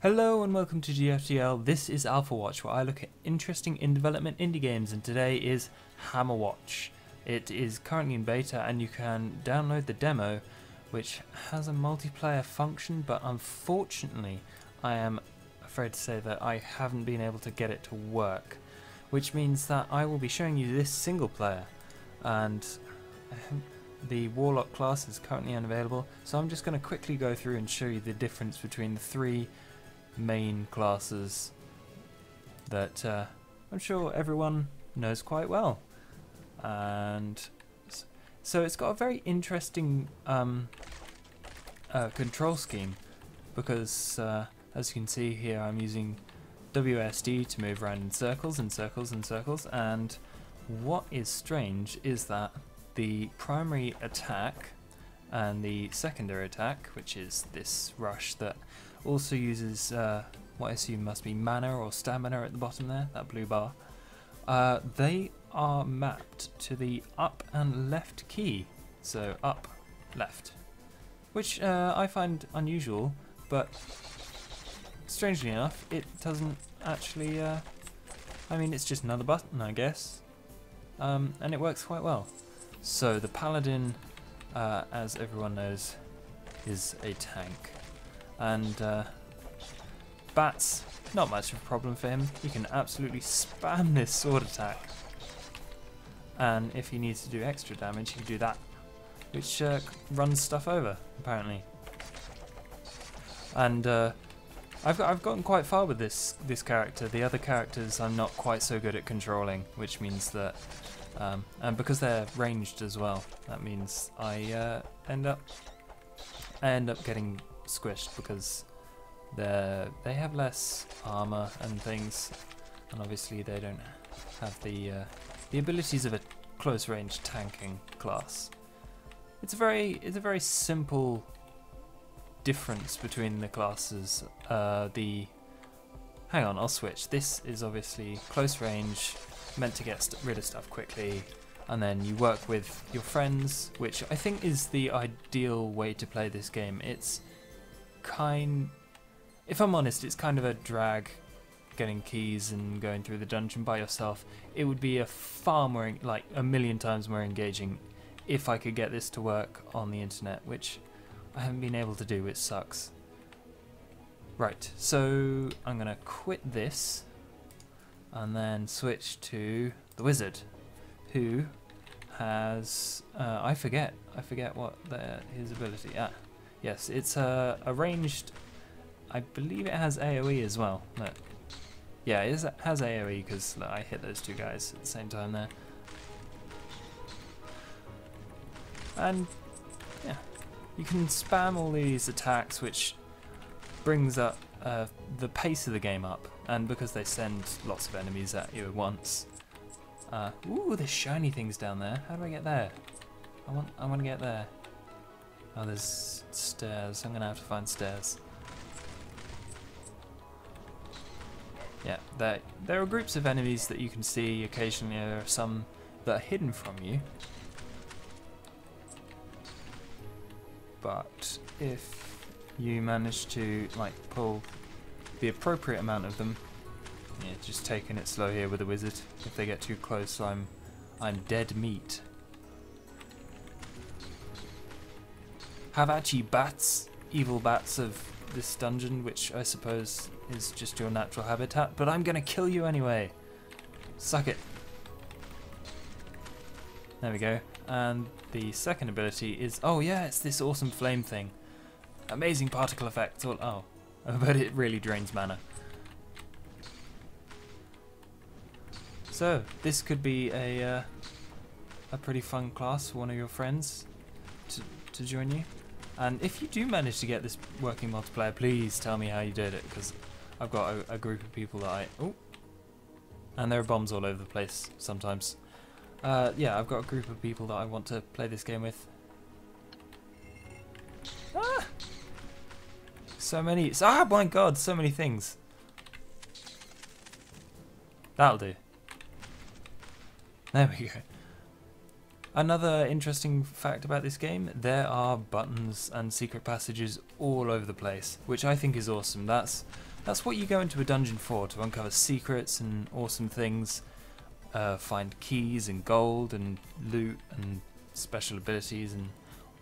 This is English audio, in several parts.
Hello and welcome to GFGL. This is Alphawatch, where I look at interesting in-development indie games, and today is Hammerwatch. It is currently in beta and you can download the demo, which has a multiplayer function, but unfortunately I am afraid to say that I haven't been able to get it to work, which means that I will be showing you this single player, and the Warlock class is currently unavailable, so I'm just going to quickly go through and show you the difference between the three main classes that I'm sure everyone knows quite well. And so it's got a very interesting control scheme, because as you can see here, I'm using WSD to move around in circles and circles and circles, and what is strange is that the primary attack and the secondary attack, which is this rush that also uses what I assume must be mana or stamina at the bottom there, that blue bar, they are mapped to the up and left key. So up, left, which I find unusual, but strangely enough it doesn't actually, I mean, it's just another button, I guess, and it works quite well. So the Paladin, as everyone knows, is a tank, and bats, not much of a problem for him. He can absolutely spam this sword attack, and if he needs to do extra damage, he can do that, which runs stuff over apparently. And I've gotten quite far with this character. The other characters I'm not quite so good at controlling, which means that and because they're ranged as well, that means I end up getting squished, because they have less armor and things, and obviously they don't have the abilities of a close range tanking class. It's a very simple difference between the classes. Hang on, I'll switch. This is obviously close range, meant to get rid of stuff quickly, and then you work with your friends, which I think is the ideal way to play this game. It's if I'm honest, it's kind of a drag getting keys and going through the dungeon by yourself. It would be like a million times more engaging if I could get this to work on the internet, which I haven't been able to do, which sucks. Right, so I'm gonna quit this and then switch to the wizard, who has I forget what his ability. Yes, it's a ranged. I believe it has AoE as well. Look. Yeah, it has AoE, because I hit those two guys at the same time there. And yeah, you can spam all these attacks, which brings up the pace of the game up, and because they send lots of enemies at you at once. Ooh, there's shiny things down there. How do I get there? I want to get there. Oh, there's stairs. I'm gonna have to find stairs. Yeah, there are groups of enemies that you can see occasionally. There are some that are hidden from you, but if you manage to pull the appropriate amount of them, yeah, just taking it slow here with the wizard. If they get too close, I'm dead meat. Havachi bats, evil bats of this dungeon, which I suppose is just your natural habitat, but I'm gonna kill you anyway. Suck it. There we go. And the second ability is, oh yeah, it's this awesome flame thing. Amazing particle effects. Oh, but it really drains mana. So this could be a pretty fun class for one of your friends to join you. And if you do manage to get this working multiplayer, please tell me how you did it, because I've got a group of people that and there are bombs all over the place sometimes. Yeah, I've got a group of people that I want to play this game with. So many. Oh my god, so many things. That'll do. There we go. Another interesting fact about this game, there are buttons and secret passages all over the place, which I think is awesome. That's what you go into a dungeon for, to uncover secrets and awesome things, find keys and gold and loot and special abilities and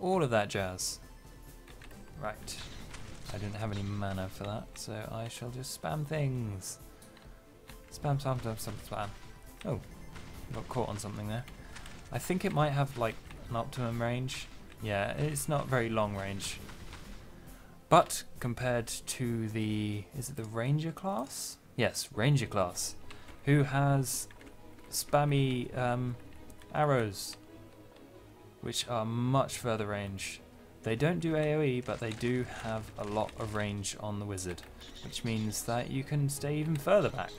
all of that jazz. Right, I didn't have any mana for that, so I shall just spam things. Spam, spam, spam, spam, spam. Oh, got caught on something there. I think it might have like an optimum range. Yeah, it's not very long range. But compared to the, is it the Ranger class? Yes, Ranger class, who has spammy arrows, which are much further range. They don't do AoE, but they do have a lot of range on the wizard, which means that you can stay even further back.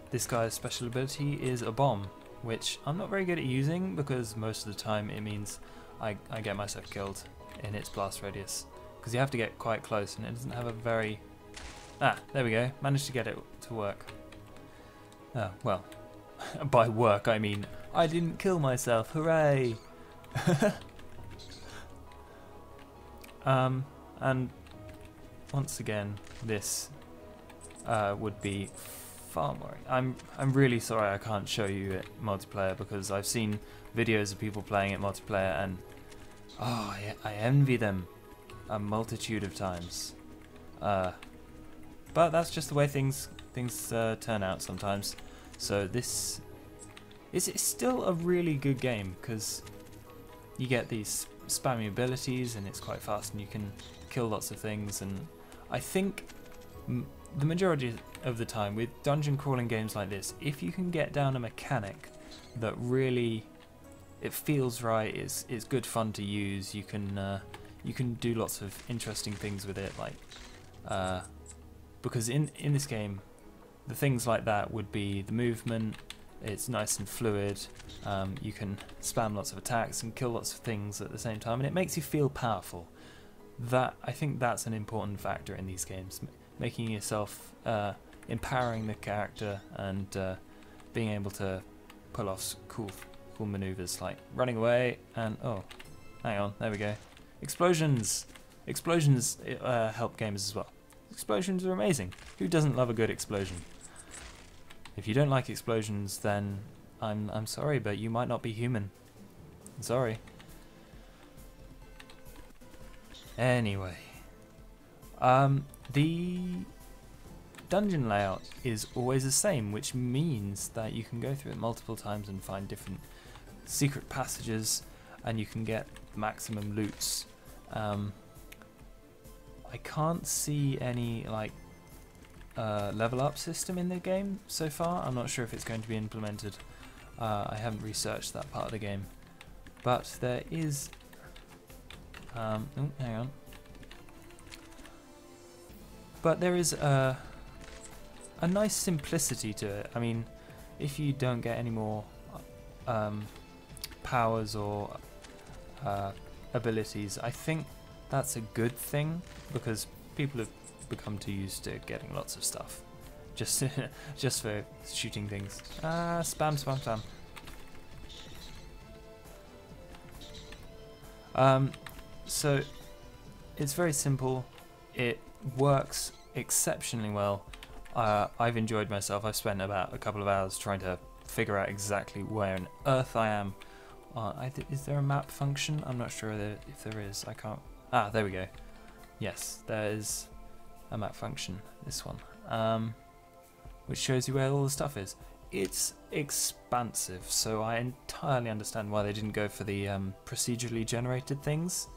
This guy's special ability is a bomb, which I'm not very good at using because most of the time it means I get myself killed in its blast radius, because you have to get quite close and it doesn't have a very... Ah, there we go, managed to get it to work. Well, by work I mean I didn't kill myself, hooray! And once again, this would be far more. I'm really sorry I can't show you it multiplayer, because I've seen videos of people playing it multiplayer and oh, I envy them a multitude of times. But that's just the way things turn out sometimes. So this is still a really good game because you get these spammy abilities and it's quite fast and you can kill lots of things, and I think the majority of the time with dungeon crawling games like this, if you can get down a mechanic that really it feels right, it's good fun to use, you can do lots of interesting things with it, like because in this game the things like that would be the movement. It's nice and fluid, you can spam lots of attacks and kill lots of things at the same time, and it makes you feel powerful. I think that's an important factor in these games, making yourself, empowering the character and being able to pull off cool maneuvers like running away and, oh, hang on, there we go. Explosions! Explosions help gamers as well. Explosions are amazing. Who doesn't love a good explosion? If you don't like explosions, then I'm sorry, but you might not be human. Sorry. Anyway, the dungeon layout is always the same, which means that you can go through it multiple times and find different secret passages, and you can get maximum loots. I can't see any like level up system in the game so far. I'm not sure if it's going to be implemented. I haven't researched that part of the game, but there is oh, hang on. But there is a nice simplicity to it. I mean, if you don't get any more powers or abilities, I think that's a good thing, because people have become too used to getting lots of stuff just just for shooting things. Spam, spam, spam. So it's very simple. It works exceptionally well. I've enjoyed myself. I've spent about a couple of hours trying to figure out exactly where on earth I am. Is there a map function? I'm not sure if there is. I can't. Ah, there we go. Yes, there is a map function. This one, which shows you where all the stuff is. It's expansive, so I entirely understand why they didn't go for the procedurally generated things,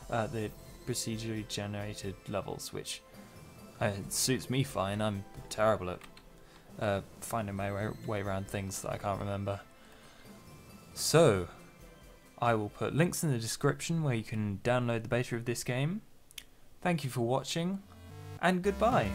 the procedurally generated levels, which it suits me fine. I'm terrible at finding my way around things that I can't remember. So I will put links in the description where you can download the beta of this game. Thank you for watching, and goodbye.